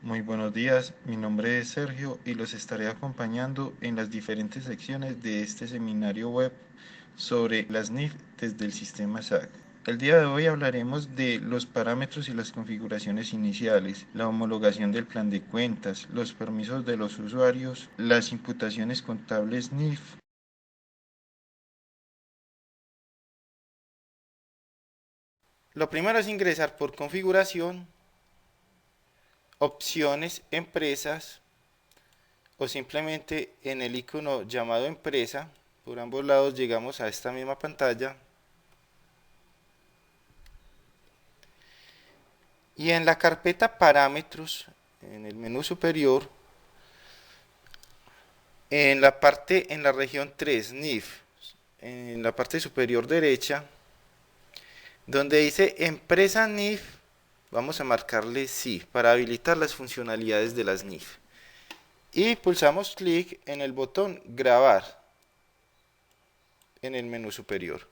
Muy buenos días, mi nombre es Sergio y los estaré acompañando en las diferentes secciones de este seminario web sobre las NIF desde el sistema SAC. El día de hoy hablaremos de los parámetros y las configuraciones iniciales, la homologación del plan de cuentas, los permisos de los usuarios, las imputaciones contables NIF. Lo primero es ingresar por configuración, opciones, empresas o simplemente en el icono llamado empresa. Por ambos lados llegamos a esta misma pantalla y en la carpeta parámetros, en el menú superior, en la región 3, NIF, en la parte superior derecha, donde dice empresa NIF, vamos a marcarle sí para habilitar las funcionalidades de las NIF. Y pulsamos clic en el botón grabar en el menú superior.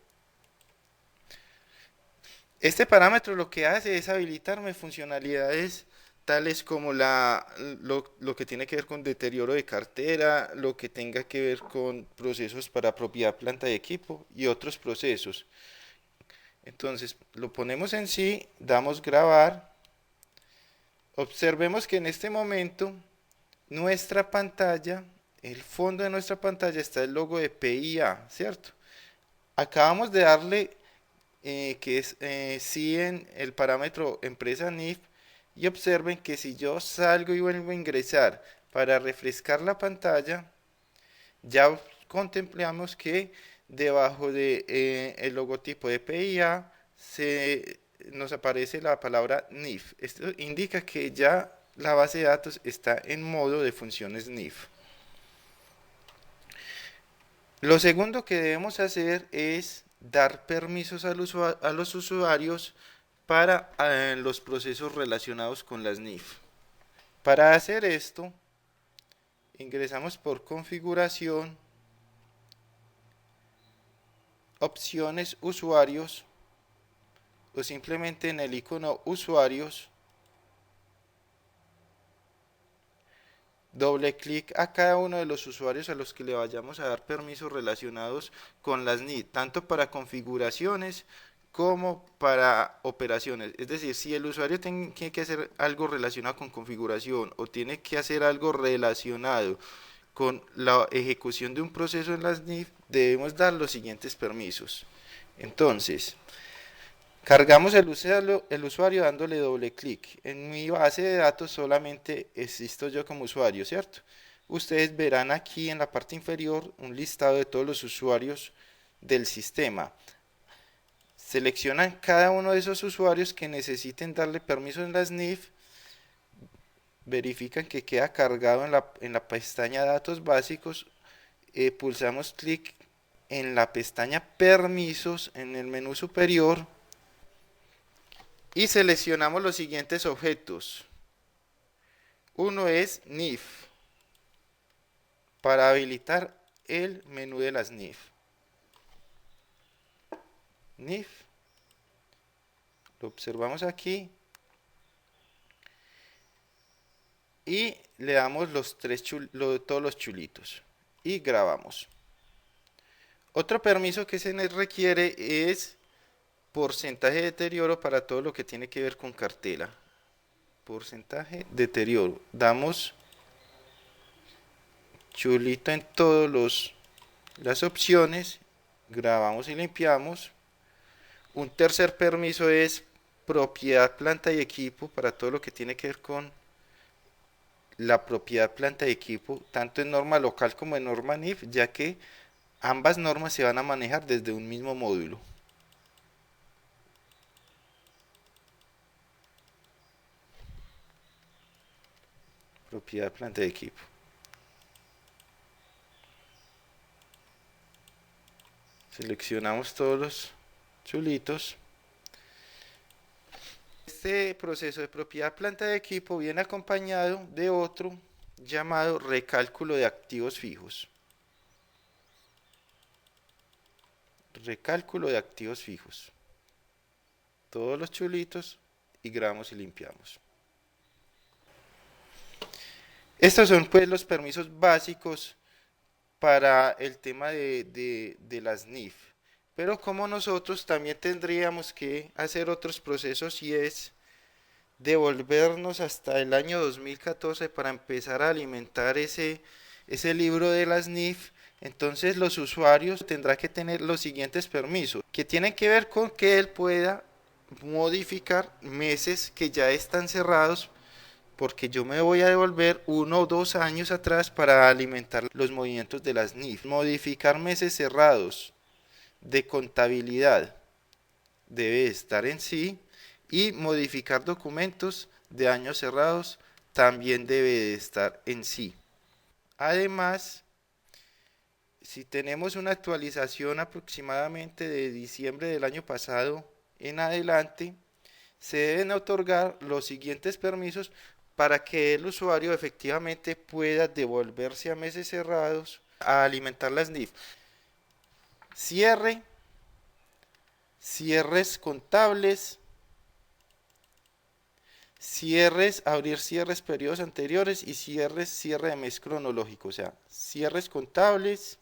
Este parámetro lo que hace es habilitarme funcionalidades tales como lo que tiene que ver con deterioro de cartera, lo que tenga que ver con procesos para propiedad, planta y equipo y otros procesos. Entonces lo ponemos en sí, damos grabar. Observemos que en este momento nuestra pantalla, el fondo de nuestra pantalla está el logo de PIA, ¿cierto? Acabamos de darle que es sí en el parámetro empresa NIF y observen que si yo salgo y vuelvo a ingresar para refrescar la pantalla, ya contemplamos que debajo de el logotipo de PIA nos aparece la palabra NIF. Esto indica que ya la base de datos está en modo de funciones NIF. Lo segundo que debemos hacer es dar permisos a los usuarios para los procesos relacionados con las NIF. Para hacer esto, ingresamos por configuración, opciones usuarios o simplemente en el icono usuarios, doble clic a cada uno de los usuarios a los que le vayamos a dar permisos relacionados con las NIF, tanto para configuraciones como para operaciones. Es decir, si el usuario tiene que hacer algo relacionado con configuración o tiene que hacer algo relacionado con la ejecución de un proceso en las NIF, debemos dar los siguientes permisos. Entonces, cargamos el usuario dándole doble clic. En mi base de datos solamente existo yo como usuario, ¿cierto? Ustedes verán aquí en la parte inferior un listado de todos los usuarios del sistema. Seleccionan cada uno de esos usuarios que necesiten darle permiso en las NIF, verifican que queda cargado en la pestaña datos básicos, pulsamos clic en la pestaña permisos en el menú superior y seleccionamos los siguientes objetos. Uno es NIF, para habilitar el menú de las NIF. NIF, lo observamos aquí y le damos todos los chulitos y grabamos. Otro permiso que se nos requiere es porcentaje de deterioro para todo lo que tiene que ver con cartela. Porcentaje de deterioro. Damos chulito en todas las opciones, grabamos y limpiamos. Un tercer permiso es propiedad, planta y equipo para todo lo que tiene que ver con la propiedad, planta y equipo, tanto en norma local como en norma NIF, ya que ambas normas se van a manejar desde un mismo módulo. Propiedad, planta y equipo. Seleccionamos todos los chulitos. Este proceso de propiedad, planta de equipo viene acompañado de otro llamado recálculo de activos fijos. Recálculo de activos fijos. Todos los chulitos y grabamos y limpiamos. Estos son pues los permisos básicos para el tema de las NIF. Pero como nosotros también tendríamos que hacer otros procesos y es devolvernos hasta el año 2014 para empezar a alimentar ese libro de las NIF, entonces los usuarios tendrán que tener los siguientes permisos, que tienen que ver con que él pueda modificar meses que ya están cerrados, porque yo me voy a devolver 1 o 2 años atrás para alimentar los movimientos de las NIF. Modificar meses cerrados de contabilidad debe estar en sí, y modificar documentos de años cerrados también debe de estar en sí. Además, si tenemos una actualización aproximadamente de diciembre del año pasado en adelante, se deben otorgar los siguientes permisos para que el usuario efectivamente pueda devolverse a meses cerrados a alimentar las NIF. Cierre, cierres contables, abrir cierres periodos anteriores y cierre de mes cronológico, o sea, cierres contables,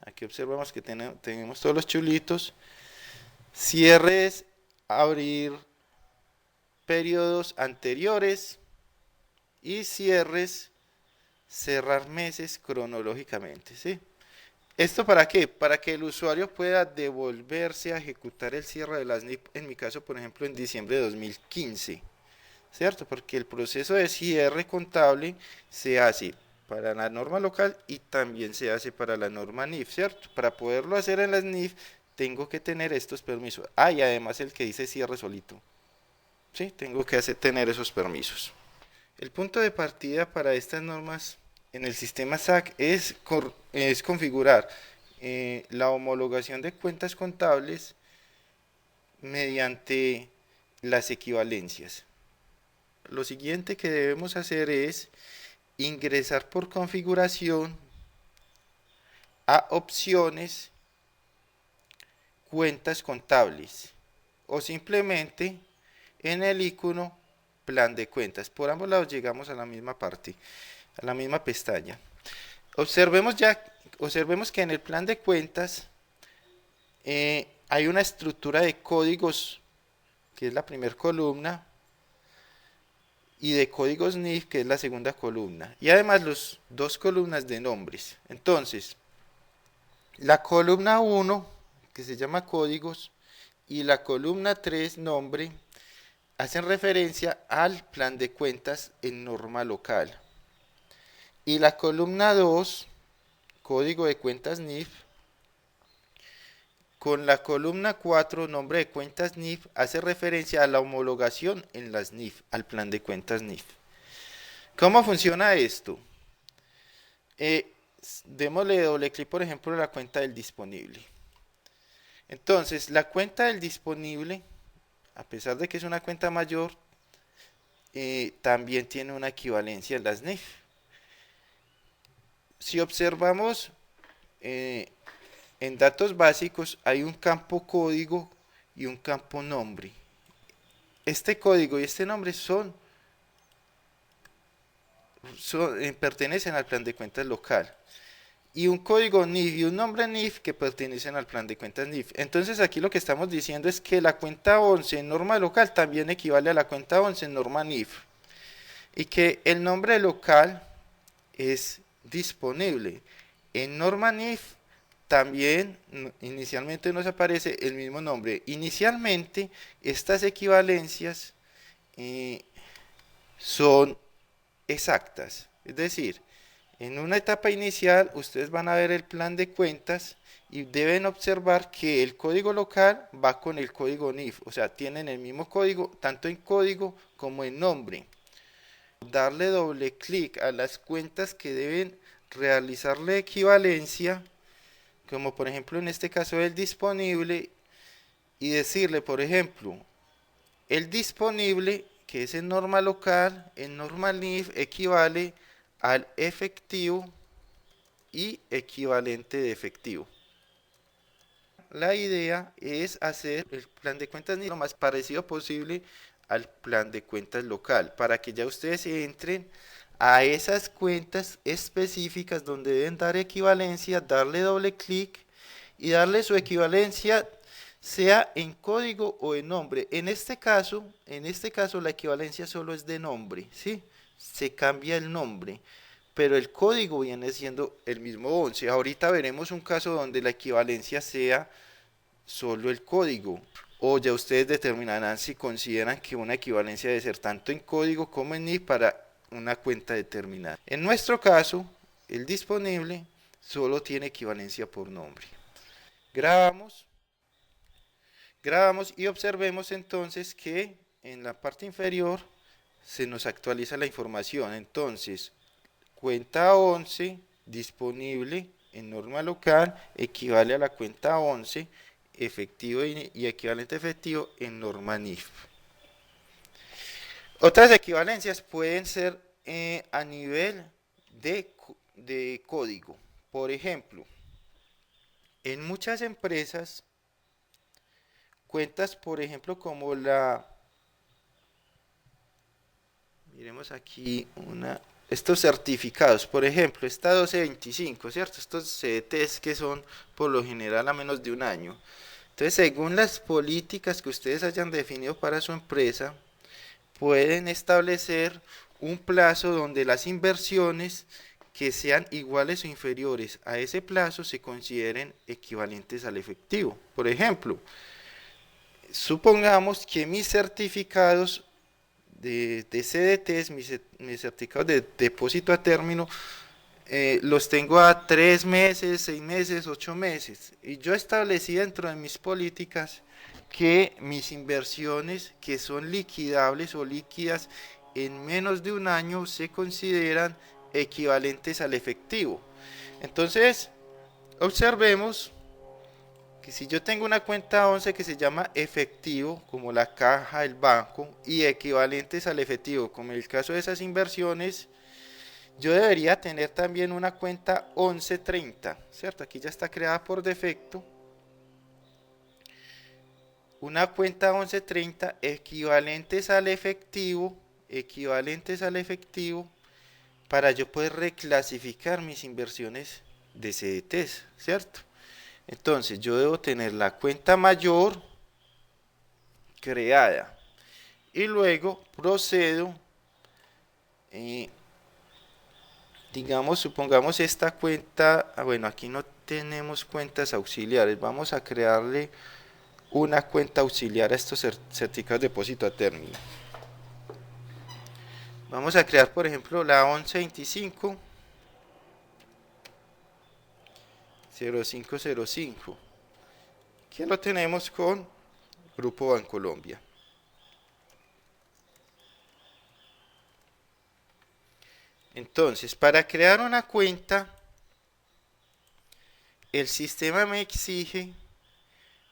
aquí observamos que tenemos todos los chulitos, cierres, abrir periodos anteriores y cierres, cerrar meses cronológicamente, ¿sí? ¿Esto para qué? Para que el usuario pueda devolverse a ejecutar el cierre de las NIF, en mi caso, por ejemplo, en diciembre de 2015. ¿Cierto? Porque el proceso de cierre contable se hace para la norma local y también se hace para la norma NIF, ¿cierto? Para poderlo hacer en las NIF tengo que tener estos permisos. Ah, y además el que dice cierre solito. Sí, tengo que tener esos permisos. El punto de partida para estas normas en el sistema SAC es configurar la homologación de cuentas contables mediante las equivalencias. Lo siguiente que debemos hacer es ingresar por configuración a opciones, cuentas contables, o simplemente en el icono plan de cuentas. Por ambos lados llegamos a la misma parte, a la misma pestaña. Observemos que en el plan de cuentas hay una estructura de códigos, que es la primera columna, y de códigos NIF, que es la segunda columna, y además las dos columnas de nombres. Entonces, la columna 1, que se llama códigos, y la columna 3, nombre, hacen referencia al plan de cuentas en norma local. Y la columna 2, código de cuentas NIF, con la columna 4, nombre de cuentas NIF, hace referencia a la homologación en las NIF, al plan de cuentas NIF. ¿Cómo funciona esto? Démosle doble clic, por ejemplo, a la cuenta del disponible. Entonces, la cuenta del disponible, a pesar de que es una cuenta mayor, también tiene una equivalencia en las NIF. Si observamos en datos básicos, hay un campo código y un campo nombre. Este código y este nombre pertenecen al plan de cuentas local, y un código NIF y un nombre NIF que pertenecen al plan de cuentas NIF. Entonces aquí lo que estamos diciendo es que la cuenta 11 en norma local también equivale a la cuenta 11 en norma NIF, y que el nombre local es disponible. En norma NIF también inicialmente nos aparece el mismo nombre. Inicialmente estas equivalencias son exactas, es decir, en una etapa inicial ustedes van a ver el plan de cuentas y deben observar que el código local va con el código NIF, o sea, tienen el mismo código tanto en código como en nombre. Darle doble clic a las cuentas que deben realizarle equivalencia, como por ejemplo en este caso el disponible, y decirle, por ejemplo, el disponible, que es en norma local, en norma NIF, equivale al efectivo y equivalente de efectivo. La idea es hacer el plan de cuentas NIF lo más parecido posible al plan de cuentas local, para que ya ustedes entren a esas cuentas específicas donde deben dar equivalencia, darle doble clic y darle su equivalencia sea en código o en nombre. En este caso la equivalencia solo es de nombre, ¿sí? Se cambia el nombre, pero el código viene siendo el mismo 11. Ahorita veremos un caso donde la equivalencia sea solo el código. O ya ustedes determinarán si consideran que una equivalencia debe ser tanto en código como en NIF para una cuenta determinada. En nuestro caso, el disponible solo tiene equivalencia por nombre. Grabamos, grabamos y observemos entonces que en la parte inferior se nos actualiza la información. Entonces, cuenta 11 disponible en norma local equivale a la cuenta 11 efectivo y equivalente efectivo en norma NIF. Otras equivalencias pueden ser a nivel de código. Por ejemplo, en muchas empresas, cuentas, por ejemplo, como miremos aquí estos certificados, por ejemplo, esta 1225, ¿cierto? Estos CDTs que son por lo general a menos de un año. Entonces, según las políticas que ustedes hayan definido para su empresa, pueden establecer un plazo donde las inversiones que sean iguales o inferiores a ese plazo se consideren equivalentes al efectivo. Por ejemplo, supongamos que mis certificados de CDTs, mis certificados de depósito a término, los tengo a 3 meses, 6 meses, 8 meses. Y yo establecí dentro de mis políticas que mis inversiones que son liquidables o líquidas en menos de un año se consideran equivalentes al efectivo. Entonces, observemos que si yo tengo una cuenta 11 que se llama efectivo, como la caja, el banco, y equivalentes al efectivo, como en el caso de esas inversiones, yo debería tener también una cuenta 1130, ¿cierto? Aquí ya está creada por defecto. Una cuenta 1130 equivalentes al efectivo, para yo poder reclasificar mis inversiones de CDTs, ¿cierto? Entonces yo debo tener la cuenta mayor creada y luego procedo, digamos, supongamos esta cuenta, bueno, aquí no tenemos cuentas auxiliares, vamos a crearle una cuenta auxiliar a estos certificados de depósito a término. Vamos a crear, por ejemplo, la 1125 0505, que lo tenemos con Grupo Bancolombia. Entonces, para crear una cuenta, el sistema me exige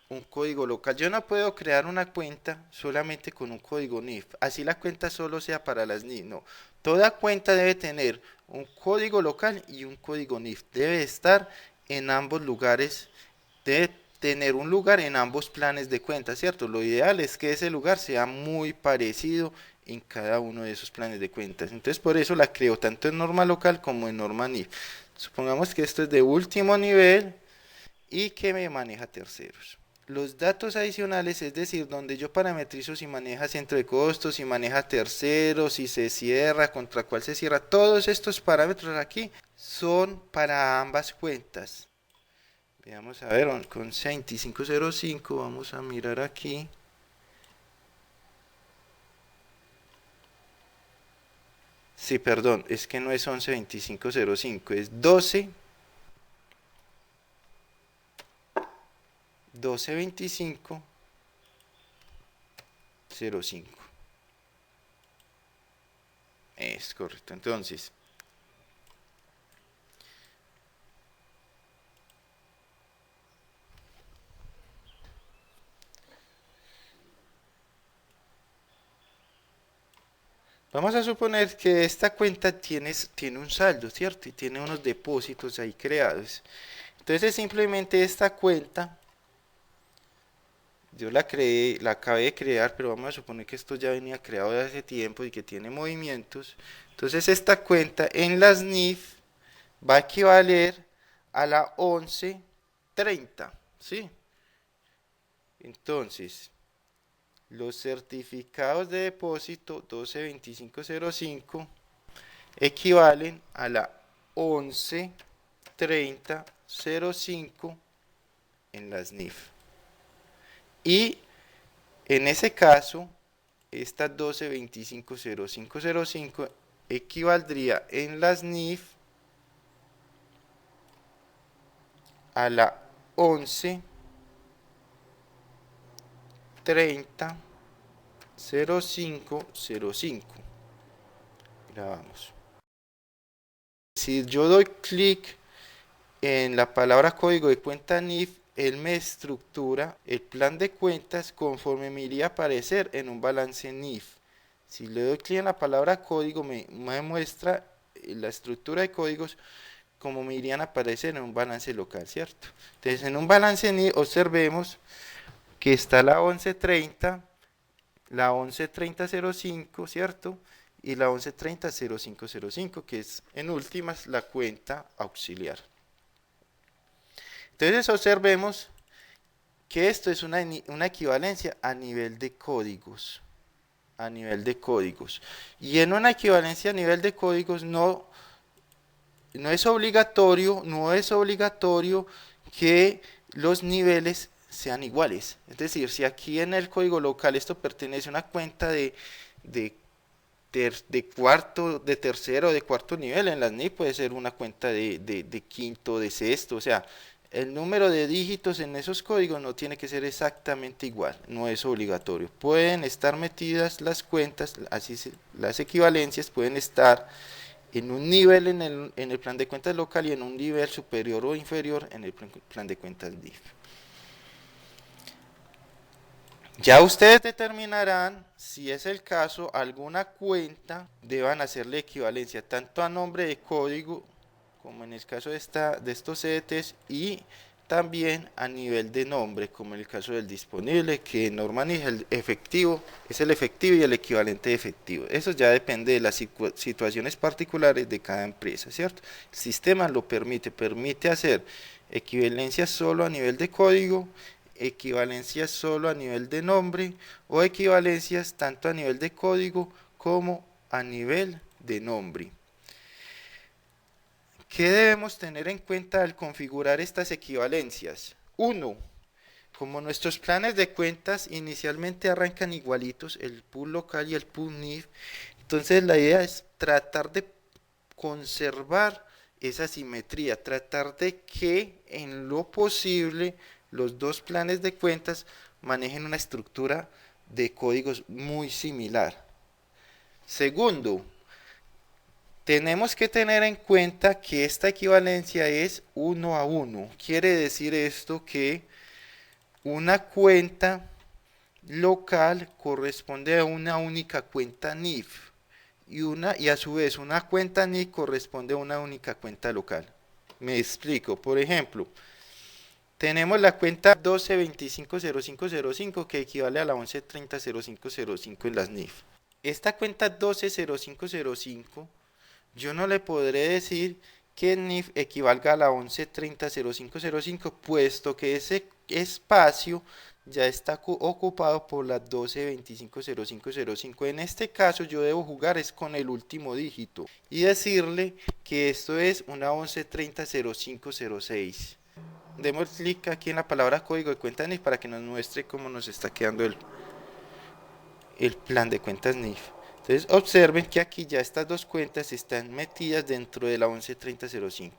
un código local. Yo no puedo crear una cuenta solamente con un código NIF, así la cuenta solo sea para las NIF, no. Toda cuenta debe tener un código local y un código NIF. Debe estar en ambos lugares, debe tener un lugar en ambos planes de cuenta, ¿cierto? Lo ideal es que ese lugar sea muy parecido en cada uno de esos planes de cuentas. Entonces, por eso la creo tanto en norma local como en norma NIF. Supongamos que esto es de último nivel y que me maneja terceros. Los datos adicionales, es decir, donde yo parametrizo si maneja centro de costos, si maneja terceros, si se cierra, contra cuál se cierra, todos estos parámetros aquí son para ambas cuentas. Veamos a ver, con 2505 vamos a mirar aquí. Sí, perdón, es que no es 112505, es 122505. Es correcto. Entonces, vamos a suponer que esta cuenta tiene un saldo, ¿cierto? Y tiene unos depósitos ahí creados. Entonces simplemente esta cuenta Yo la creé, la acabé de crear, pero vamos a suponer que esto ya venía creado de hace tiempo y que tiene movimientos. Entonces esta cuenta en las NIF va a equivaler a la 1130, ¿sí? Entonces, los certificados de depósito 122505 equivalen a la 113005 en las NIF. Y en ese caso, esta 12250505 equivaldría en las NIF a la 11300505. Grabamos. Si yo doy clic en la palabra código de cuenta NIF, él me estructura el plan de cuentas conforme me iría a aparecer en un balance NIF. Si le doy clic en la palabra código, me muestra la estructura de códigos como me irían a aparecer en un balance local, ¿cierto? Entonces, en un balance NIF, observemos que está la 1130, la 113005, ¿cierto? Y la 11300505, que es en últimas la cuenta auxiliar. Entonces observemos que esto es una equivalencia a nivel de códigos. A nivel de códigos. Y en una equivalencia a nivel de códigos no es obligatorio que los niveles sean iguales. Es decir, si aquí en el código local esto pertenece a una cuenta de cuarto, de tercero, de cuarto nivel, en las NIF puede ser una cuenta de quinto, de sexto, o sea, el número de dígitos en esos códigos no tiene que ser exactamente igual, no es obligatorio. Pueden estar metidas las cuentas, así las equivalencias pueden estar en un nivel en el plan de cuentas local y en un nivel superior o inferior en el plan de cuentas NIF. Ya ustedes determinarán si es el caso, alguna cuenta deban hacerle equivalencia tanto a nombre de código, como en el caso de estos CDTs, y también a nivel de nombre, como en el caso del disponible, que normalmente el efectivo es el efectivo y el equivalente de efectivo. Eso ya depende de las situaciones particulares de cada empresa, ¿cierto? El sistema lo permite hacer equivalencia solo a nivel de código, equivalencias solo a nivel de nombre o equivalencias tanto a nivel de código como a nivel de nombre. ¿Qué debemos tener en cuenta al configurar estas equivalencias? 1. Como nuestros planes de cuentas inicialmente arrancan igualitos, el pool local y el pool NIF, entonces la idea es tratar de conservar esa simetría, tratar de que en lo posible los dos planes de cuentas manejen una estructura de códigos muy similar. Segundo, tenemos que tener en cuenta que esta equivalencia es 1 a 1. Quiere decir esto que una cuenta local corresponde a una única cuenta NIF y a su vez una cuenta NIF corresponde a una única cuenta local. Me explico, por ejemplo, tenemos la cuenta 12250505 que equivale a la 11300505 en las NIF. Esta cuenta 120505 yo no le podré decir que NIF equivalga a la 11300505 puesto que ese espacio ya está ocupado por la 12250505. En este caso yo debo jugar es con el último dígito y decirle que esto es una 11300506. Demos clic aquí en la palabra código de cuenta NIF para que nos muestre cómo nos está quedando el plan de cuentas NIF. Entonces observen que aquí ya estas dos cuentas están metidas dentro de la 113005,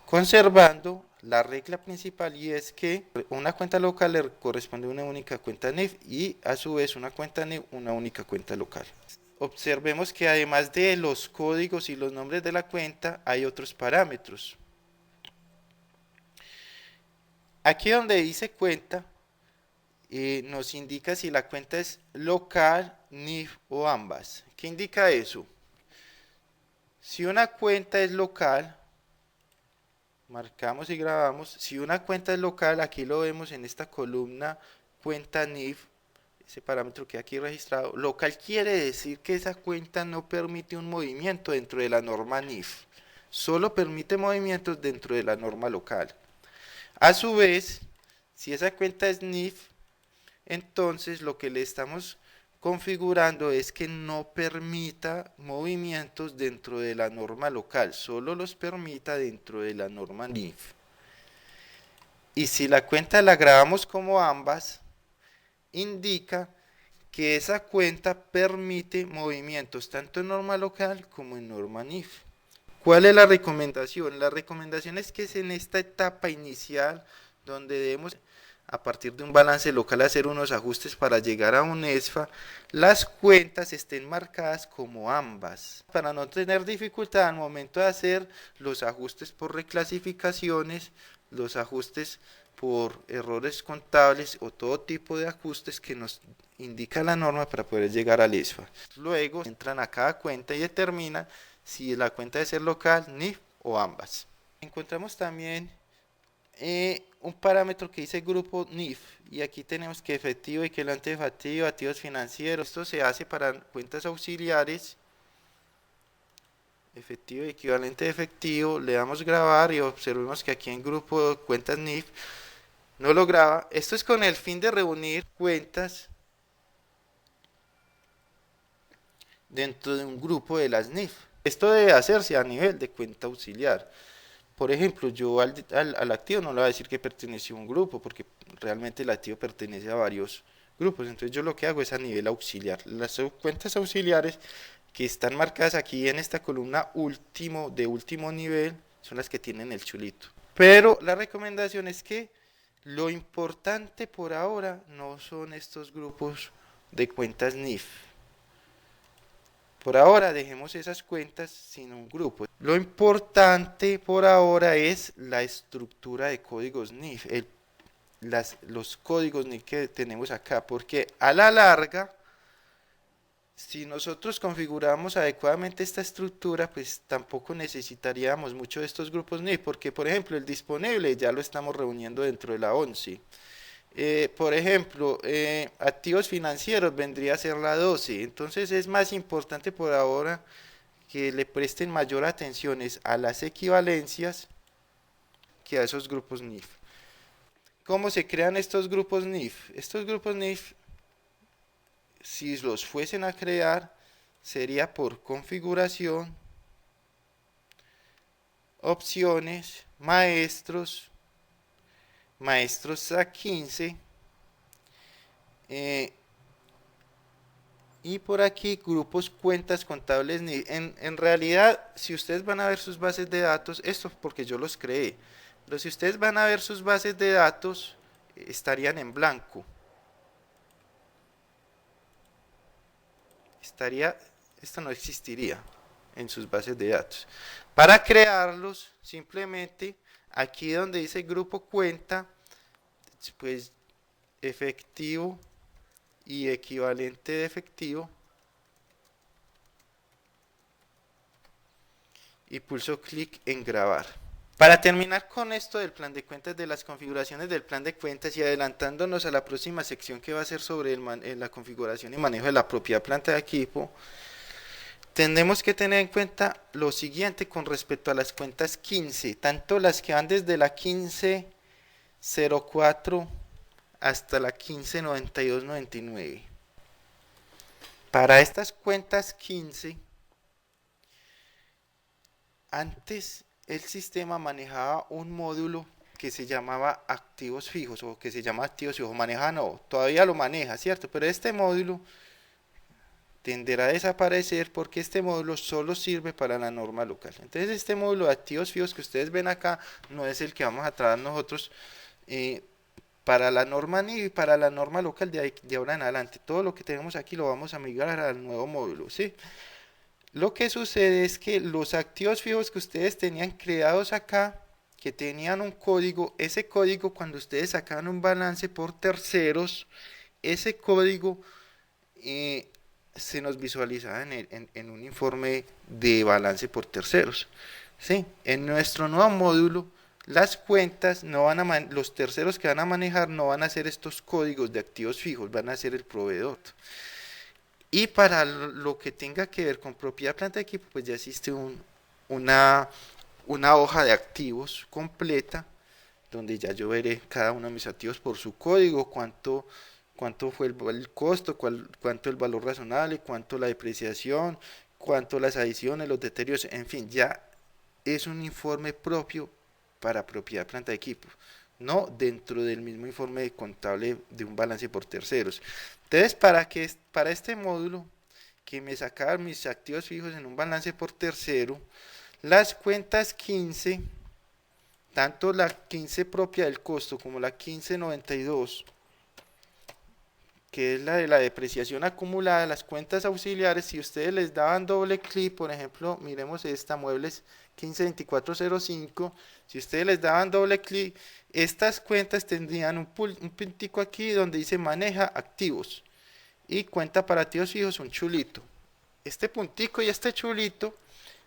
conservando la regla principal, y es que una cuenta local le corresponde a una única cuenta NIF y a su vez una cuenta NIF una única cuenta local. Observemos que además de los códigos y los nombres de la cuenta hay otros parámetros. Aquí donde dice cuenta nos indica si la cuenta es local, NIF o ambas. ¿Qué indica eso? Si una cuenta es local, marcamos y grabamos. Si una cuenta es local, aquí lo vemos en esta columna cuenta NIF, ese parámetro que aquí registrado, local quiere decir que esa cuenta no permite un movimiento dentro de la norma NIF, solo permite movimientos dentro de la norma local. A su vez, si esa cuenta es NIF, entonces lo que le estamos configurando es que no permita movimientos dentro de la norma local, solo los permita dentro de la norma NIF. Y si la cuenta la grabamos como ambas, indica que esa cuenta permite movimientos tanto en norma local como en norma NIF. ¿Cuál es la recomendación? La recomendación es que es en esta etapa inicial donde debemos, a partir de un balance local, hacer unos ajustes para llegar a un ESFA, las cuentas estén marcadas como ambas, para no tener dificultad al momento de hacer los ajustes por reclasificaciones, los ajustes por errores contables o todo tipo de ajustes que nos indica la norma para poder llegar al ESFA. Luego entran a cada cuenta y determinan si la cuenta debe ser local, NIF o ambas. Encontramos también un parámetro que dice grupo NIF y aquí tenemos que efectivo, equivalente efectivo, activos financieros. Esto se hace para cuentas auxiliares, efectivo y equivalente de efectivo. Le damos grabar y observemos que aquí en grupo de cuentas NIF no lo graba. Esto es con el fin de reunir cuentas dentro de un grupo de las NIF. Esto debe hacerse a nivel de cuenta auxiliar. Por ejemplo, yo al activo no le voy a decir que pertenece a un grupo, porque realmente el activo pertenece a varios grupos. Entonces yo lo que hago es a nivel auxiliar. Las cuentas auxiliares que están marcadas aquí en esta columna de último nivel son las que tienen el chulito. Pero la recomendación es que lo importante por ahora no son estos grupos de cuentas NIF. Por ahora dejemos esas cuentas sin un grupo. Lo importante por ahora es la estructura de códigos NIF, los códigos NIF que tenemos acá, porque a la larga, si nosotros configuramos adecuadamente esta estructura, pues tampoco necesitaríamos mucho de estos grupos NIF, porque por ejemplo el disponible ya lo estamos reuniendo dentro de la 11. Por ejemplo, activos financieros vendría a ser la 12. Entonces es más importante por ahora que le presten mayor atención a las equivalencias que a esos grupos NIF. ¿Cómo se crean estos grupos NIF? Estos grupos NIF, si los fuesen a crear, sería por configuración, opciones, maestros a 15 y por aquí grupos cuentas contables NIF. En realidad, si ustedes van a ver sus bases de datos, esto es porque yo los creé, pero si ustedes van a ver sus bases de datos, estarían en blanco. Esto no existiría en sus bases de datos. Para crearlos, simplemente aquí donde dice grupo cuenta, pues efectivo y equivalente de efectivo, y pulso clic en grabar. Para terminar con esto del plan de cuentas, de las configuraciones del plan de cuentas y adelantándonos a la próxima sección que va a ser sobre la configuración y manejo de la propia planta de equipo, tenemos que tener en cuenta lo siguiente con respecto a las cuentas 15, tanto las que van desde la 1504 hasta la 159299. Para estas cuentas 15, antes el sistema manejaba un módulo que se llamaba activos fijos o que se llama activos fijos. Maneja no, todavía lo maneja, ¿cierto? Pero este módulo tenderá a desaparecer porque este módulo solo sirve para la norma local. Entonces este módulo de activos fijos que ustedes ven acá no es el que vamos a tratar nosotros para la norma NIF y para la norma local de ahora en adelante. Todo lo que tenemos aquí lo vamos a migrar al nuevo módulo, ¿sí? Lo que sucede es que los activos fijos que ustedes tenían creados acá, que tenían un código, ese código cuando ustedes sacaban un balance por terceros, ese código se nos visualizaba en un informe de balance por terceros. ¿Sí? En nuestro nuevo módulo las cuentas no van a los terceros que van a manejar no van a ser estos códigos de activos fijos, van a ser el proveedor. Y para lo que tenga que ver con propiedad, planta, equipo, pues ya existe una, una hoja de activos completa, donde ya yo veré cada uno de mis activos por su código, cuánto fue el costo, cuánto el valor razonable, cuánto la depreciación, cuánto las adiciones, los deterioros, en fin, ya es un informe propio para propiedad, planta, equipo, no dentro del mismo informe contable de un balance por terceros. Entonces, para este módulo que me sacar mis activos fijos en un balance por tercero, las cuentas 15, tanto la 15 propia del costo como la 1592, que es la de la depreciación acumulada, las cuentas auxiliares, si ustedes les daban doble clic, por ejemplo, miremos esta, muebles 152405, si ustedes les daban doble clic, estas cuentas tendrían un puntico aquí donde dice maneja activos y cuenta para activos fijos un chulito. Este puntico y este chulito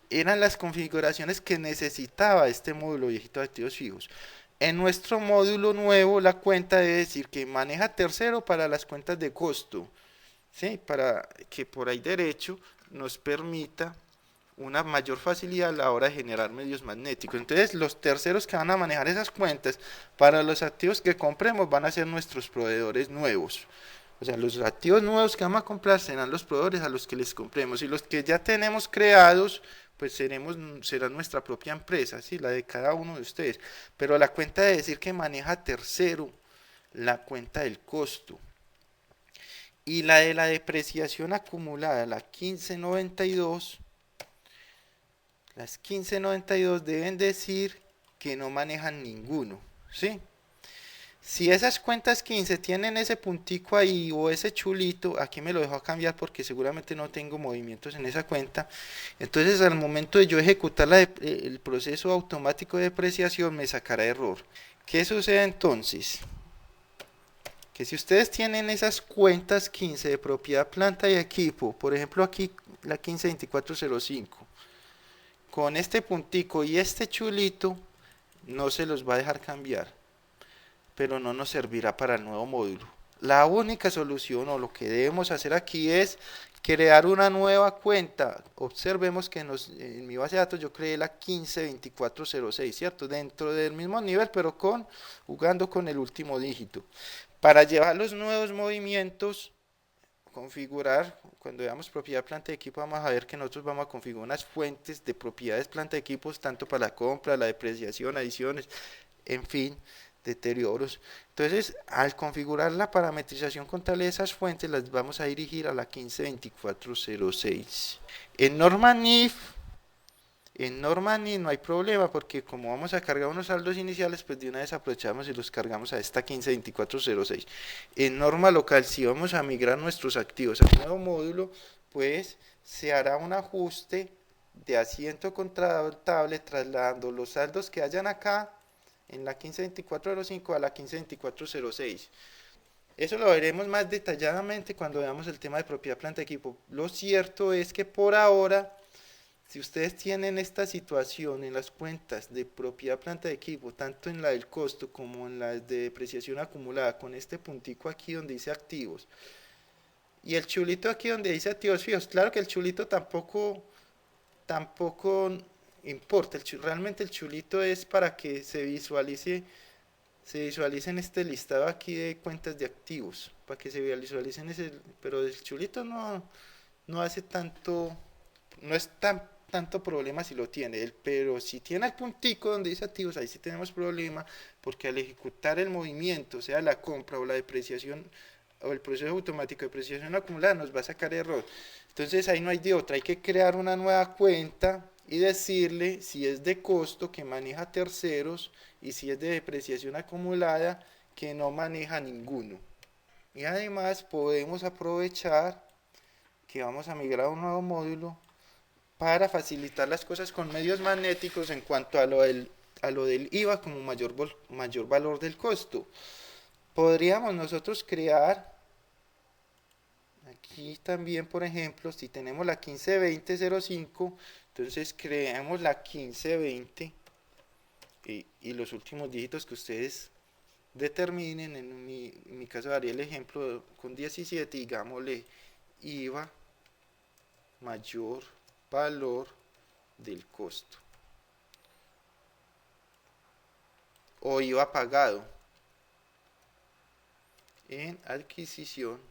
eran las configuraciones que necesitaba este módulo viejito de activos fijos. En nuestro módulo nuevo, la cuenta debe decir que maneja tercero para las cuentas de costo, ¿sí? Para que por ahí derecho nos permita una mayor facilidad a la hora de generar medios magnéticos. Entonces, los terceros que van a manejar esas cuentas para los activos que compremos van a ser nuestros proveedores nuevos. O sea, los activos nuevos que vamos a comprar serán los proveedores a los que les compremos, y los que ya tenemos creados pues será nuestra propia empresa, ¿sí? La de cada uno de ustedes. Pero la cuenta de decir que maneja tercero, la cuenta del costo. Y la de la depreciación acumulada, la 1592, las 1592 deben decir que no manejan ninguno, ¿sí? Si esas cuentas 15 tienen ese puntico ahí o ese chulito, aquí me lo dejo cambiar porque seguramente no tengo movimientos en esa cuenta. Entonces al momento de yo ejecutar el proceso automático de depreciación me sacará error. ¿Qué sucede entonces? Que si ustedes tienen esas cuentas 15 de propiedad, planta y equipo, por ejemplo aquí la 152405, con este puntico y este chulito no se los va a dejar cambiar, pero no nos servirá para el nuevo módulo. La única solución o lo que debemos hacer aquí es crear una nueva cuenta. Observemos que en mi base de datos yo creé la 152406, ¿cierto? Dentro del mismo nivel, pero jugando con el último dígito. Para llevar los nuevos movimientos, configurar, cuando veamos propiedad, planta de equipo, vamos a ver que nosotros vamos a configurar unas fuentes de propiedades, planta de equipos, tanto para la compra, la depreciación, adiciones, en fin, deterioros. Entonces, al configurar la parametrización contable de esas fuentes, las vamos a dirigir a la 152406. En Norma NIF no hay problema, porque como vamos a cargar unos saldos iniciales, pues de una vez aprovechamos y los cargamos a esta 152406. En Norma Local, si vamos a migrar nuestros activos a un nuevo módulo, pues se hará un ajuste de asiento contable trasladando los saldos que hayan acá en la 152405 a la 152406. Eso lo veremos más detalladamente cuando veamos el tema de propiedad, planta, equipo. Lo cierto es que por ahora, si ustedes tienen esta situación en las cuentas de propiedad, planta, de equipo, tanto en la del costo como en la de depreciación acumulada, con este puntico aquí donde dice activos, y el chulito aquí donde dice activos fijos, claro que el chulito tampoco importa, realmente el chulito es para que se visualice en este listado aquí de cuentas de activos, para que se visualicen ese, pero el chulito no hace tanto, no es tanto problema si lo tiene, pero si tiene el puntico donde dice activos, ahí sí tenemos problema, porque al ejecutar el movimiento, sea la compra o la depreciación, o el proceso automático de depreciación acumulada, nos va a sacar error. Entonces ahí no hay de otra, hay que crear una nueva cuenta y decirle si es de costo que maneja terceros y si es de depreciación acumulada que no maneja ninguno. Y además podemos aprovechar que vamos a migrar a un nuevo módulo para facilitar las cosas con medios magnéticos en cuanto a lo del IVA como mayor valor del costo. Podríamos nosotros crear aquí también, por ejemplo, si tenemos la 152005, entonces creamos la 1520 y los últimos dígitos que ustedes determinen. En mi caso daría el ejemplo con 17, digámosle IVA mayor valor del costo, o IVA pagado en adquisición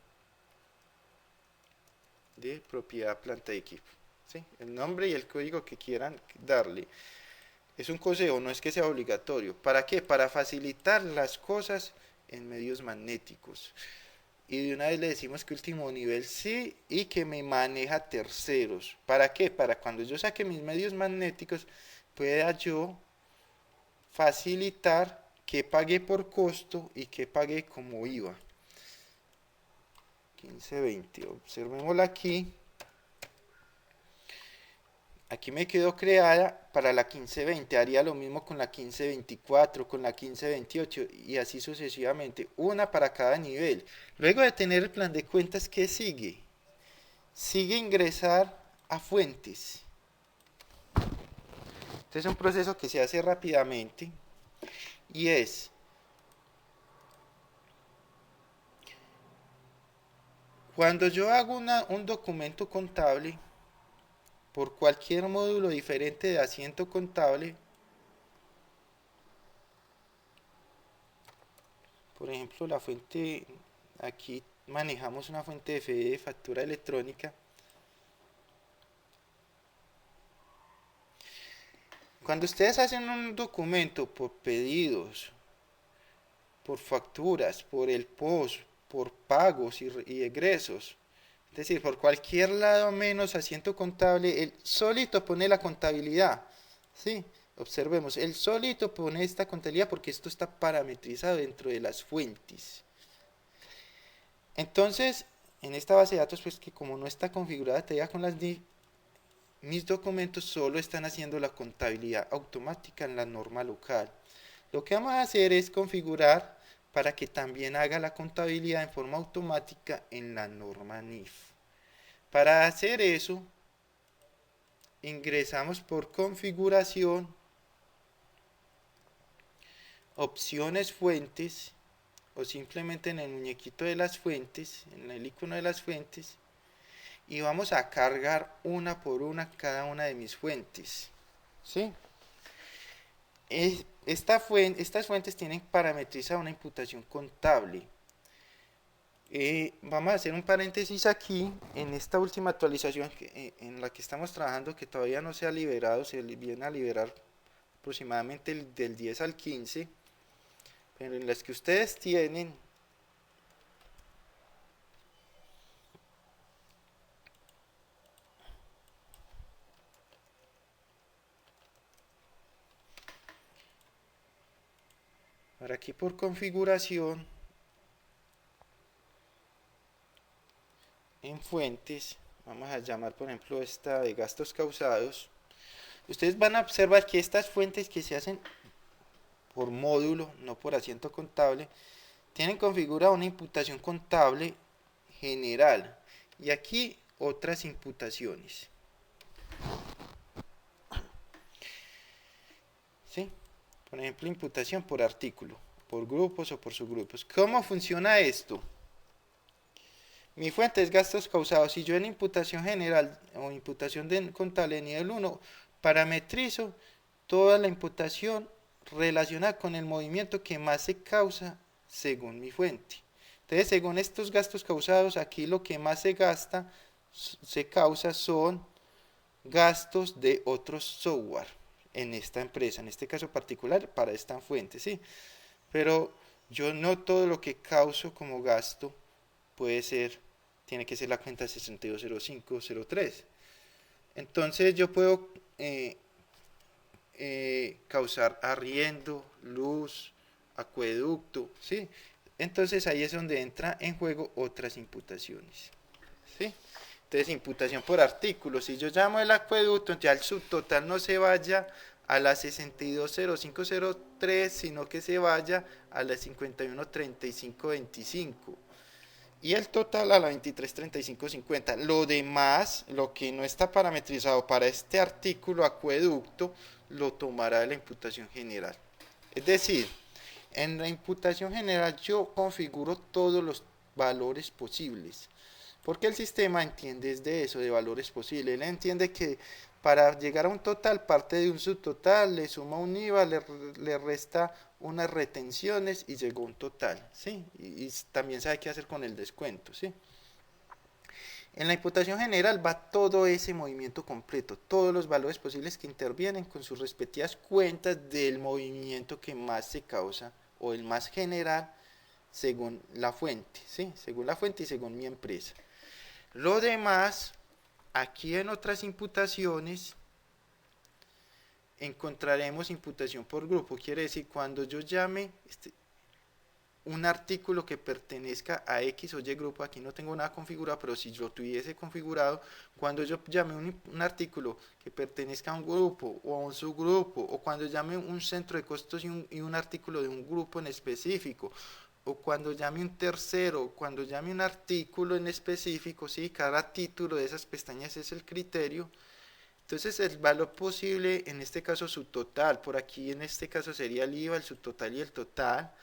de propiedad, planta y equipo. ¿Sí? El nombre y el código que quieran darle. Es un consejo, no es que sea obligatorio. ¿Para qué? Para facilitar las cosas en medios magnéticos. Y de una vez le decimos que último nivel sí, y que me maneja terceros. ¿Para qué? Para cuando yo saque mis medios magnéticos pueda yo facilitar que pagué por costo y que pagué como IVA. 1520, observémosla aquí. Aquí me quedó creada para la 1520, haría lo mismo con la 1524, con la 1528 y así sucesivamente, una para cada nivel. Luego de tener el plan de cuentas, ¿qué sigue? Sigue ingresar a fuentes. Este es un proceso que se hace rápidamente y es: cuando yo hago un documento contable por cualquier módulo diferente de asiento contable, por ejemplo la fuente, aquí manejamos una fuente de fe de factura electrónica. Cuando ustedes hacen un documento por pedidos, por facturas, por el POS, por pagos y egresos, es decir, por cualquier lado menos asiento contable, él solito pone la contabilidad. ¿Sí? Observemos, él solito pone esta contabilidad porque esto está parametrizado dentro de las fuentes. Entonces, en esta base de datos, pues que como no está configurada todavía con las NIF, mis documentos solo están haciendo la contabilidad automática en la norma local. Lo que vamos a hacer es configurar para que también haga la contabilidad en forma automática en la norma NIF. Para hacer eso, ingresamos por configuración, opciones fuentes, o simplemente en el muñequito de las fuentes, en el icono de las fuentes, y vamos a cargar una por una cada una de mis fuentes. ¿Sí? Estas fuentes tienen parametrizada una imputación contable. Vamos a hacer un paréntesis aquí en esta última actualización en la que estamos trabajando, que todavía no se ha liberado, se viene a liberar aproximadamente del 10 al 15, pero en las que ustedes tienen para aquí por configuración, en fuentes, vamos a llamar por ejemplo esta de gastos causados. Ustedes van a observar que estas fuentes que se hacen por módulo, no por asiento contable, tienen configurada una imputación contable general y aquí otras imputaciones. ¿Sí? Por ejemplo, imputación por artículo, por grupos o por subgrupos. ¿Cómo funciona esto? Mi fuente es gastos causados. Si yo en imputación general o imputación contable de nivel 1 parametrizo toda la imputación relacionada con el movimiento que más se causa según mi fuente. Entonces, según estos gastos causados, aquí lo que más se causa son gastos de otros software en esta empresa, en este caso particular para esta fuente, ¿sí? Pero yo no todo lo que causo como gasto tiene que ser la cuenta 620503. Entonces yo puedo causar arriendo, luz, acueducto, ¿sí? Entonces ahí es donde entra en juego otras imputaciones, ¿sí? Entonces imputación por artículo, si yo llamo el acueducto, ya el subtotal no se vaya a la 620503, sino que se vaya a la 513525 y el total a la 233550. Lo demás, lo que no está parametrizado para este artículo acueducto, lo tomará de la imputación general. Es decir, en la imputación general yo configuro todos los valores posibles. Porque el sistema entiende de eso, de valores posibles. Él entiende que para llegar a un total parte de un subtotal, le suma un IVA, le resta unas retenciones y llegó a un total, ¿sí? Y también sabe qué hacer con el descuento, ¿sí? En la imputación general va todo ese movimiento completo, todos los valores posibles que intervienen con sus respectivas cuentas del movimiento que más se causa o el más general según la fuente, ¿sí? Según la fuente y según mi empresa. Lo demás, aquí en otras imputaciones, encontraremos imputación por grupo. Quiere decir, cuando yo llame un artículo que pertenezca a X o Y grupo, aquí no tengo nada configurado, pero si yo tuviese configurado, cuando yo llame un artículo que pertenezca a un grupo o a un subgrupo, o cuando llame un centro de costos y un artículo de un grupo en específico, o cuando llame un tercero, cuando llame un artículo en específico, ¿sí? Cada título de esas pestañas es el criterio. Entonces el valor posible, en este caso su total, por aquí en este caso sería el IVA, el subtotal y el total,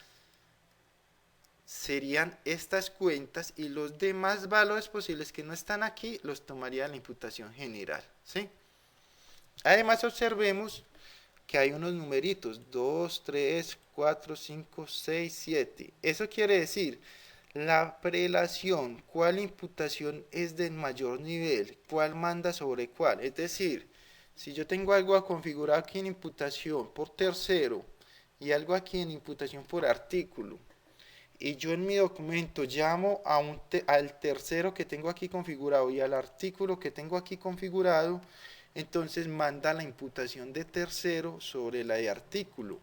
serían estas cuentas y los demás valores posibles que no están aquí los tomaría la imputación general, ¿sí? Además observemos que hay unos numeritos, 2, 3, 4, 5, 6, 7. Eso quiere decir, la prelación, cuál imputación es de mayor nivel, cuál manda sobre cuál. Es decir, si yo tengo algo configurado aquí en imputación por tercero y algo aquí en imputación por artículo, y yo en mi documento llamo al tercero que tengo aquí configurado y al artículo que tengo aquí configurado, entonces manda la imputación de tercero sobre la de artículo,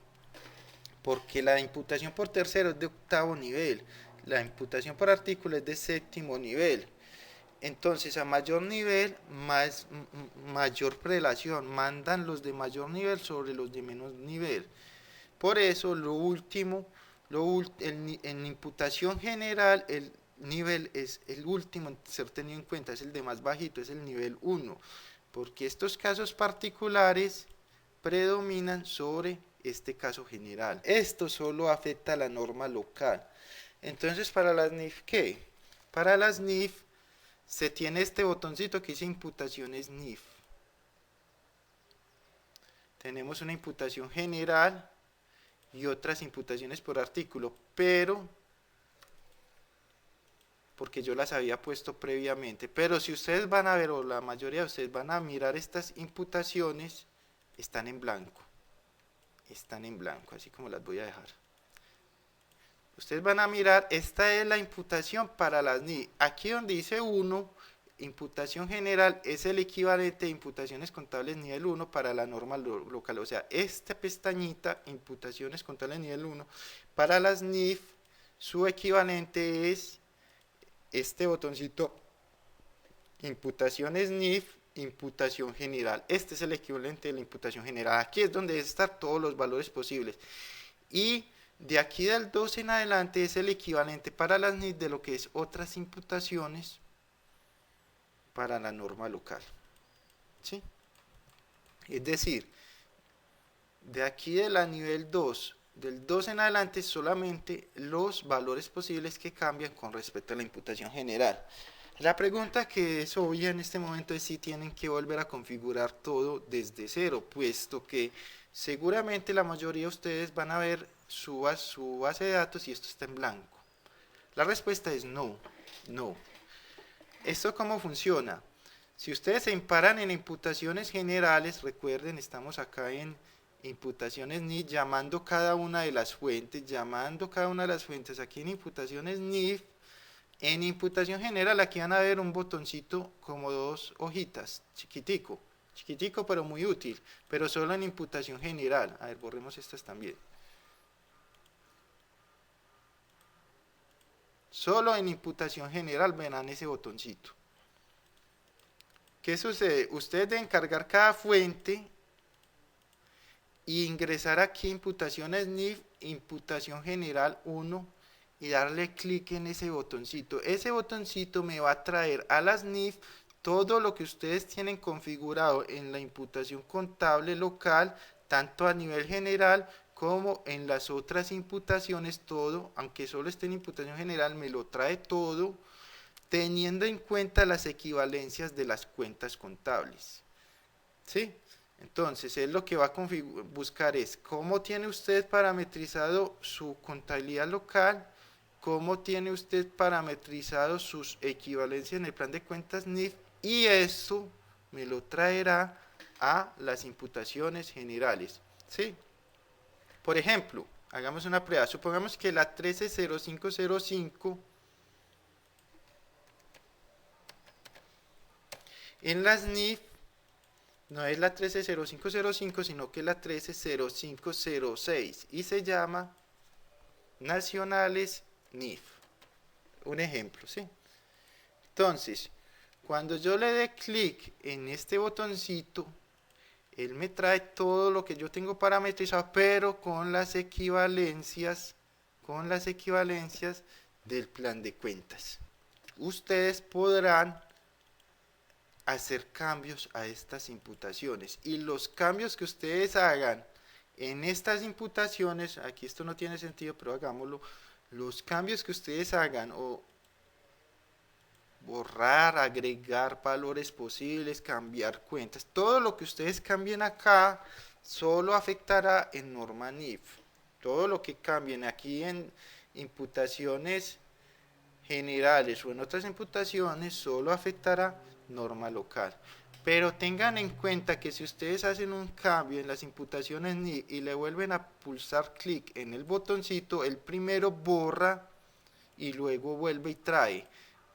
porque la imputación por tercero es de octavo nivel, la imputación por artículo es de séptimo nivel. Entonces a mayor nivel, mayor prelación, mandan los de mayor nivel sobre los de menor nivel. Por eso lo último, en imputación general, el nivel es el último en ser tenido en cuenta, es el de más bajito, es el nivel 1, porque estos casos particulares predominan sobre este caso general. Esto solo afecta a la norma local. Entonces, para las NIF, ¿qué? Para las NIF se tiene este botoncito que dice imputaciones NIF. Tenemos una imputación general y otras imputaciones por artículo, pero porque yo las había puesto previamente. Pero si ustedes van a ver, o la mayoría de ustedes van a mirar estas imputaciones, están en blanco. Están en blanco, así como las voy a dejar. Ustedes van a mirar, esta es la imputación para las NIF. Aquí donde dice 1, imputación general, es el equivalente de imputaciones contables nivel 1 para la norma local. O sea, esta pestañita, imputaciones contables nivel 1, para las NIF, su equivalente es este botoncito, imputaciones NIF, imputación general. Este es el equivalente de la imputación general. Aquí es donde deben estar todos los valores posibles. Y de aquí del 2 en adelante es el equivalente para las NIF de lo que es otras imputaciones para la norma local. ¿Sí? Es decir, de aquí de la nivel 2, del 2 en adelante solamente los valores posibles que cambian con respecto a la imputación general. La pregunta que es obvia en este momento es si tienen que volver a configurar todo desde cero, puesto que seguramente la mayoría de ustedes van a ver su base de datos y esto está en blanco. La respuesta es no, no. ¿Esto cómo funciona? Si ustedes se paran en imputaciones generales, recuerden, estamos acá en imputaciones NIF, llamando cada una de las fuentes, aquí en imputaciones NIF, en imputación general, aquí van a ver un botoncito como dos hojitas, chiquitico, chiquitico pero muy útil, pero solo en imputación general. A ver, borremos estas también. Solo en imputación general verán ese botoncito. ¿Qué sucede? Ustedes deben cargar cada fuente y ingresar aquí imputaciones NIF, imputación general 1 y darle clic en ese botoncito. Ese botoncito me va a traer a las NIF todo lo que ustedes tienen configurado en la imputación contable local, tanto a nivel general como en las otras imputaciones todo, aunque solo esté en imputación general, me lo trae todo, teniendo en cuenta las equivalencias de las cuentas contables. ¿Sí? Entonces, él lo que va a buscar es cómo tiene usted parametrizado su contabilidad local, cómo tiene usted parametrizado sus equivalencias en el plan de cuentas NIF, y esto me lo traerá a las imputaciones generales. ¿Sí? Por ejemplo, hagamos una prueba. Supongamos que la 130505 en las NIF no es la 130505, sino que la 130506 y se llama Nacionales NIF. Un ejemplo, ¿sí? Entonces, cuando yo le dé clic en este botoncito, él me trae todo lo que yo tengo parametrizado, pero con las equivalencias del plan de cuentas. Ustedes podrán hacer cambios a estas imputaciones, y los cambios que ustedes hagan en estas imputaciones, aquí esto no tiene sentido, pero hagámoslo, los cambios que ustedes hagan, o borrar, agregar valores posibles, cambiar cuentas, todo lo que ustedes cambien acá solo afectará en norma NIF. Todo lo que cambien aquí en imputaciones generales o en otras imputaciones solo afectará norma local. Pero tengan en cuenta que si ustedes hacen un cambio en las imputaciones NIF y le vuelven a pulsar clic en el botoncito, el primero borra y luego vuelve y trae.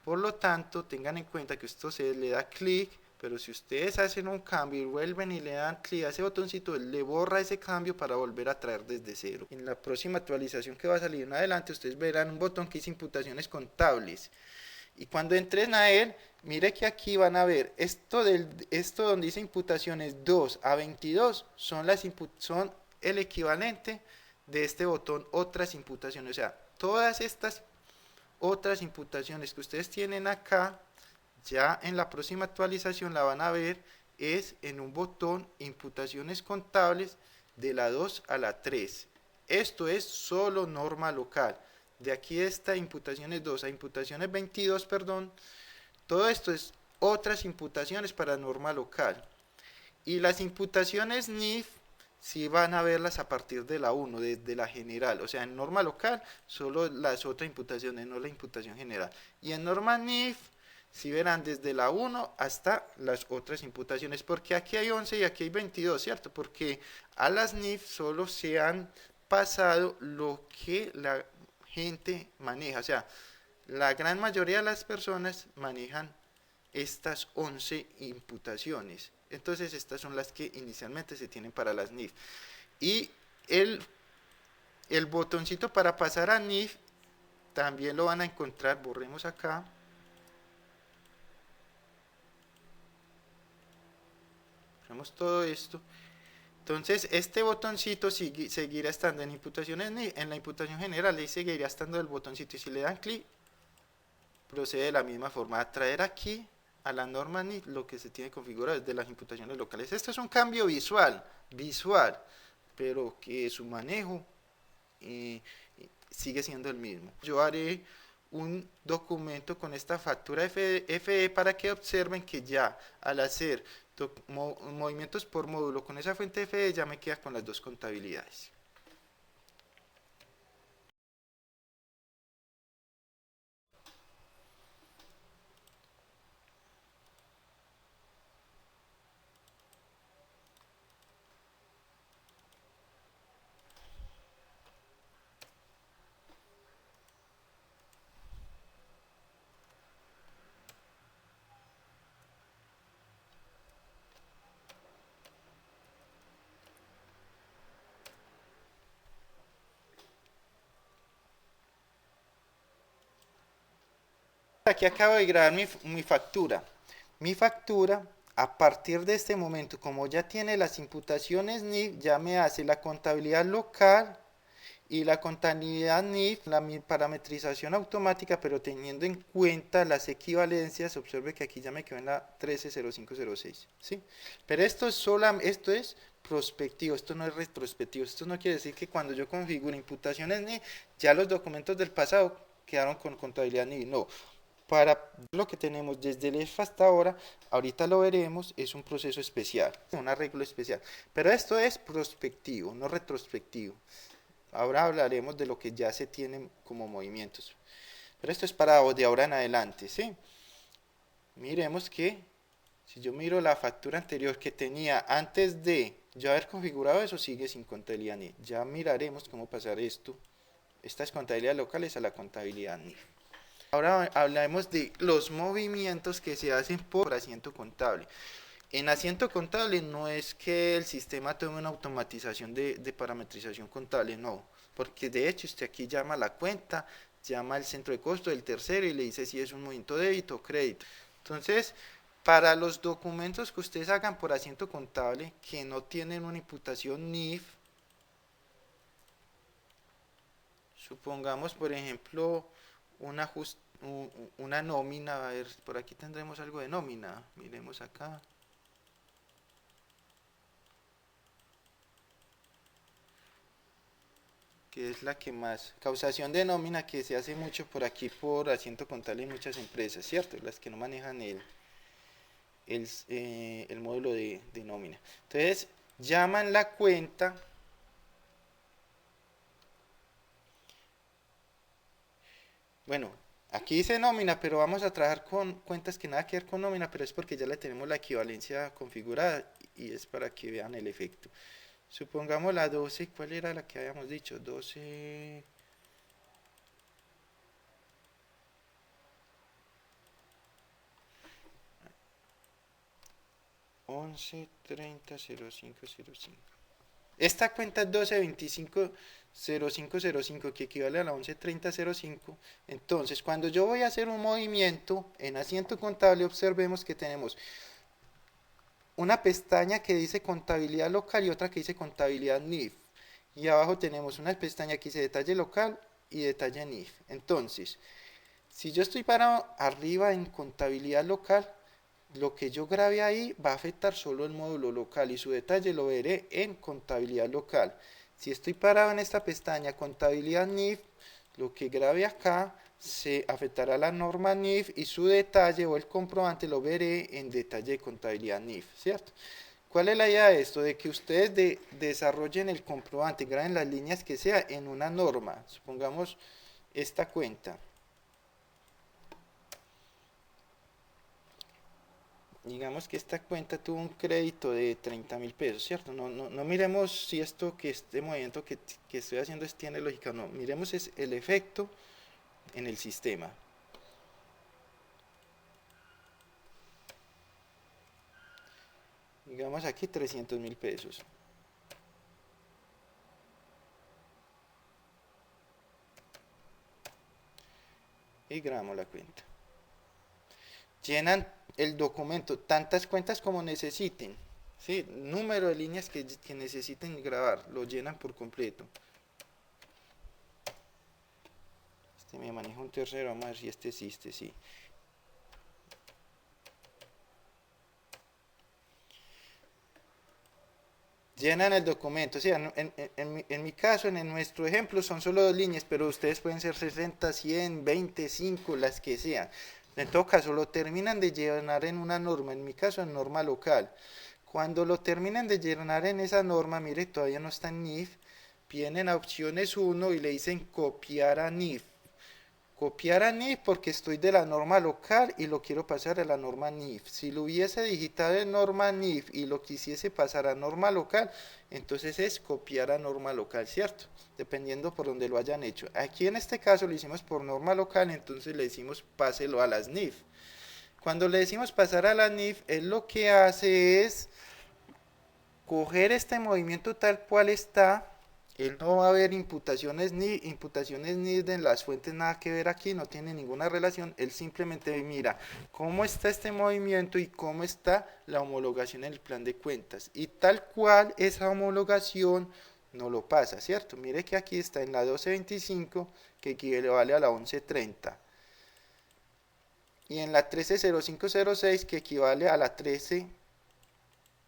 Por lo tanto, tengan en cuenta que esto se le da clic, pero si ustedes hacen un cambio y vuelven y le dan clic a ese botoncito, él le borra ese cambio para volver a traer desde cero. En la próxima actualización que va a salir en adelante, ustedes verán un botón que dice imputaciones contables. Y cuando entren a él, mire que aquí van a ver esto donde dice imputaciones 2 a 22 son el equivalente de este botón otras imputaciones. O sea, todas estas otras imputaciones que ustedes tienen acá, ya en la próxima actualización la van a ver, es en un botón imputaciones contables de la 2 a la 3. Esto es solo norma local. De aquí está imputaciones 2 a imputaciones 22, perdón. Todo esto es otras imputaciones para norma local. Y las imputaciones NIF sí van a verlas a partir de la 1, desde la general. O sea, en norma local, solo las otras imputaciones, no la imputación general. Y en norma NIF, sí verán desde la 1 hasta las otras imputaciones. Porque aquí hay 11 y aquí hay 22, ¿cierto? Porque a las NIF solo se han pasado lo que la gente maneja. O sea, la gran mayoría de las personas manejan estas 11 imputaciones. Entonces estas son las que inicialmente se tienen para las NIF. Y el botoncito para pasar a NIF también lo van a encontrar, borremos acá. Borremos todo esto. Entonces este botoncito seguirá estando en imputaciones NIF, en la imputación general, y seguirá estando el botoncito. Y si le dan clic, procede de la misma forma a traer aquí a la norma NIF lo que se tiene configurado desde las imputaciones locales. Esto es un cambio visual, pero que su manejo sigue siendo el mismo. Yo haré un documento con esta factura FE para que observen que ya al hacer movimientos por módulo con esa fuente FE ya me queda con las dos contabilidades. Aquí acabo de grabar mi factura. Mi factura, a partir de este momento, como ya tiene las imputaciones NIF, ya me hace la contabilidad local Y la contabilidad NIF, la parametrización automática, pero teniendo en cuenta las equivalencias, observe que aquí ya me quedó en la 130506, ¿sí? Pero esto es prospectivo, esto no es retrospectivo, esto no quiere decir que cuando yo configuro imputaciones NIF, ya los documentos del pasado quedaron con contabilidad NIF, no. Para lo que tenemos desde el EF hasta ahora, ahorita lo veremos, es un proceso especial, un arreglo especial. Pero esto es prospectivo, no retrospectivo. Ahora hablaremos de lo que ya se tienen como movimientos. Pero esto es para de ahora en adelante, ¿sí? Miremos que si yo miro la factura anterior que tenía antes de yo haber configurado eso, sigue sin contabilidad NIF. Ya miraremos cómo pasar esto, estas contabilidades locales a la contabilidad NIF. Ahora hablaremos de los movimientos que se hacen por asiento contable. En asiento contable no es que el sistema tome una automatización de parametrización contable, no, porque de hecho usted aquí llama a la cuenta, llama al centro de costo del tercero y le dice si es un movimiento débito o crédito. Entonces, para los documentos que ustedes hagan por asiento contable que no tienen una imputación NIF, supongamos por ejemplo una, una nómina, a ver, por aquí tendremos algo de nómina, miremos acá. Que es la que más, causación de nómina que se hace mucho por aquí por asiento contable en muchas empresas, ¿cierto? Las que no manejan el módulo de nómina. Entonces, llaman la cuenta, bueno, aquí dice nómina, pero vamos a trabajar con cuentas que nada que ver con nómina, pero es porque ya le tenemos la equivalencia configurada y es para que vean el efecto. Supongamos la 12, ¿cuál era la que habíamos dicho? 12... 11 30 05 05. Esta cuenta es 12 25 05 05 que equivale a la 11 30 05. Entonces, cuando yo voy a hacer un movimiento en asiento contable, observemos que tenemos una pestaña que dice contabilidad local y otra que dice contabilidad NIF. Y abajo tenemos una pestaña que dice detalle local y detalle NIF. Entonces, si yo estoy parado arriba en contabilidad local, lo que yo grabe ahí va a afectar solo el módulo local y su detalle lo veré en contabilidad local. Si estoy parado en esta pestaña contabilidad NIF, lo que grabe acá se afectará la norma NIF y su detalle o el comprobante lo veré en detalle de contabilidad NIF, ¿cierto? ¿Cuál es la idea de esto? De que ustedes desarrollen el comprobante, graben las líneas que sea en una norma. Supongamos esta cuenta. Digamos que esta cuenta tuvo un crédito de 30.000 pesos, ¿cierto? No miremos si esto que este movimiento que estoy haciendo tiene lógica o no. Miremos es el efecto en el sistema. Digamos aquí 300.000 pesos. Y grabamos la cuenta. Llenan el documento tantas cuentas como necesiten, ¿sí? Número de líneas que necesiten grabar, lo llenan por completo. Este me maneja un tercero, vamos a ver si este sí. Llenan el documento, o sea, en mi caso, en nuestro ejemplo, son solo 2 líneas, pero ustedes pueden ser 60, 100, 25, las que sean. En todo caso, lo terminan de llenar en una norma, en mi caso en norma local. Cuando lo terminan de llenar en esa norma, mire, todavía no está en NIF, vienen a opciones 1 y le dicen copiar a NIF. Copiar a NIF porque estoy de la norma local y lo quiero pasar a la norma NIF. Si lo hubiese digitado en norma NIF y lo quisiese pasar a norma local, entonces es copiar a norma local, ¿cierto? Dependiendo por donde lo hayan hecho. Aquí en este caso lo hicimos por norma local, entonces le decimos páselo a las NIF. Cuando le decimos pasar a la NIF, él lo que hace es coger este movimiento tal cual está. Él no va a haber imputaciones ni de las fuentes, nada que ver aquí, no tiene ninguna relación. Él simplemente mira cómo está este movimiento y cómo está la homologación en el plan de cuentas. Y tal cual esa homologación no lo pasa, ¿cierto? Mire que aquí está en la 1225 que equivale a la 1130 y en la 130506 que equivale a la 13,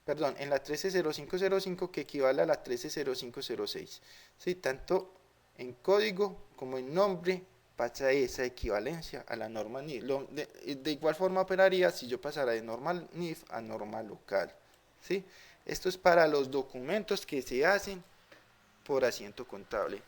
perdón, en la 130505 que equivale a la 130506. ¿Sí? Tanto en código como en nombre pasa esa equivalencia a la norma NIF. De igual forma operaría si yo pasara de normal NIF a norma local. ¿Sí? Esto es para los documentos que se hacen por asiento contable.